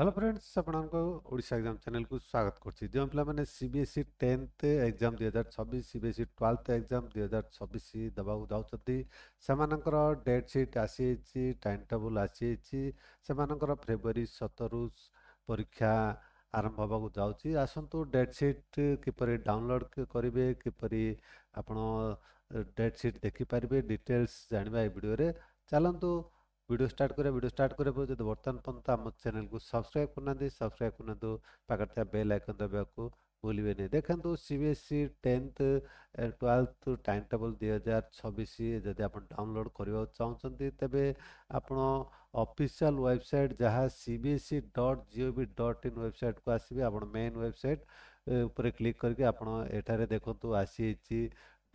Hello friends ଆପଣଙ୍କୁ Odisha exam ଚ୍ୟାନେଲକୁ ସ୍ୱାଗତ କରୁଛି। ଯେଉଁ ପିଲାମାନେ CBSE 10th exam 2026 CBSE 12th exam 2026 ଦେବାକୁ ଯାଉଛନ୍ତି ସେମାନଙ୍କର ଡେଟ୍ ସିଟ୍ ଆସିଯାଇଛି, ଟାଇମ୍ ଟେବୁଲ୍ ଆସିଯାଇଛି। ସେମାନଙ୍କର ଫେବୃଆରୀ 17ରୁ ପରୀକ୍ଷା ଆରମ୍ଭ ହେବାକୁ ଯାଉଛି। ଆସନ୍ତୁ ଡେଟ୍ ସିଟ୍ କିପରି ଡାଉନଲୋଡ୍ କରିବେ, କିପରି ଆପଣ ଡେଟ୍ ସିଟ୍ ଦେଖିପାରିବେ, ଡିଟେଲ୍ସ ଜାଣିବା এই ଭିଡ଼ିଓରେ। ଚାଲନ୍ତୁ वीडियो स्टार्ट करें। वीडियो स्टार्ट करे पूर्व जो बर्तमान पर्यंत आम चैनल को सब्सक्राइब करना सब्सक्राइब करना पाखे बेल आइकन दबा को भूलिए नहीं। देखो CBSE 10th 12th time table 2026 जदि आप डाउनलोड करने चाहते तेरे आप ऑफिशियल वेबसाइट जहाँ cbse.gov.in वेबसाइट को आसवे। आप मेन वेबसाइट ऊपर क्लिक करके आप देखो आसी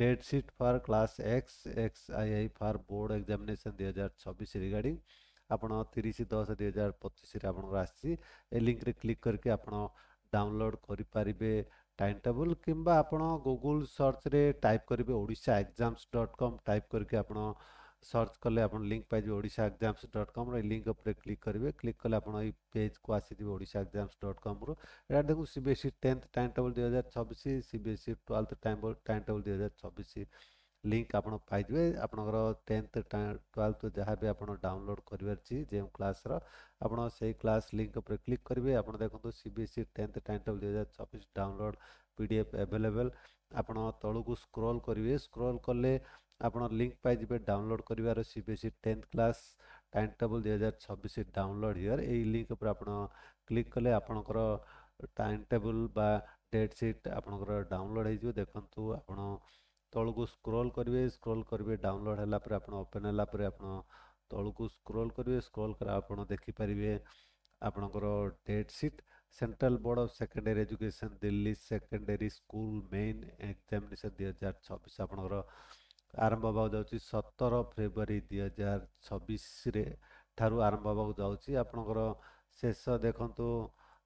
date sheet for class X XII for board examination 2026 regarding आपण 30/10/2025 आपनकर आसी ए लिंक रे क्लिक करके आपण डाउनलोड करि पारिबे टाइम टेबल किंबा आपण गूगल सर्च रे टाइप करिवे odishaexams.com टाइप करके आपण सर्च कले आपण लिंक पाइबे odishaexams.com रे लिंक ऊपर क्लिक करिवे। क्लिक कले आपण ई पेज को आसी दिबे odishaexams.com रो। एटा देखु CBSE 10th time table 2026 CBSE 12th time table 2026 link आपण पाइबे। आपनकर 10th 12th जहाँ भी आपण डाउनलोड करिवार छी जे क्लास रो आपण सेही क्लास लिंक ऊपर क्लिक करिवे। आपण देखंतु CBSE 10th time table 2026 download PDF available. आपण तळु को स्क्रॉल करिवे, स्क्रॉल कले आपण लिंक पाइ जिवे डाउनलोड करिवार CBSE 10th class time table 2026 download here. ए लिंक ऊपर आपण क्लिक कले आपनकर टाइम टेबल बा डेट शीट आपनकर डाउनलोड हे जिवो। देखंतु आपण तळु को स्क्रॉल करिवे डाउनलोड हला पर आपण ओपन हला पर आपण तळु को स्क्रॉल करिवे, स्क्रॉल कर आपण देखि परिवे आपनकर date sheet central board of secondary education Delhi secondary school main examination 2026 आपनकर आरंभ होगा जाउची 17 फेब्रुआरी 2026 रे ठारू आरंभ होगा जाउची। आपनकर शेष देखंतु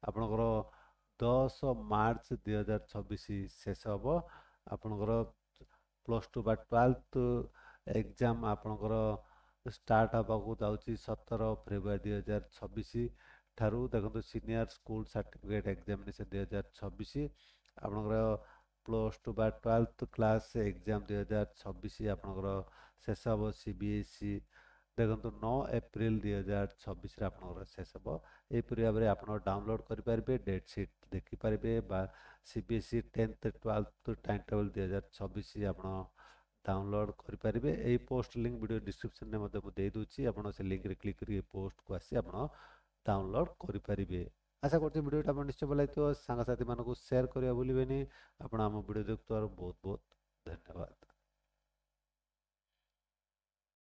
आपनकर 10 मार्च 2026 शेष होबो। आपनकर प्लस 2 बा 12th एग्जाम आपनकर स्टार्ट होगा जाउची 17 फेब्रुआरी 2026 ठारू। देखंतु सीनियर स्कूल सर्टिफिकेट एग्जामिनेशन 2026 आपनकर प्लस 2 बा 12th क्लास एग्जाम 2026 आपनकर शेष होबो। CBSE देखंतु 9 एप्रिल 2026 रे आपनकर शेष होबो। ए परि भाबरे आपण डाउनलोड करि पारबे, डेट शीट देखि पारबे बा CBSE 10th 12th time table 2026 आपण डाउनलोड करि पारबे। ए पोस्ट लिंक वीडियो डिस्क्रिप्शन में मते दे दूची। आपण से लिंक रे क्लिक करी पोस्ट को आसी आपण डाउनलोड करि पारबे। आशा करते वीडियोटा आपण निश्चय भल लागथिबो। सांग साथी मानको शेयर करिया भूलिबेनी। आपण हम वीडियो देखथार बहुत बहुत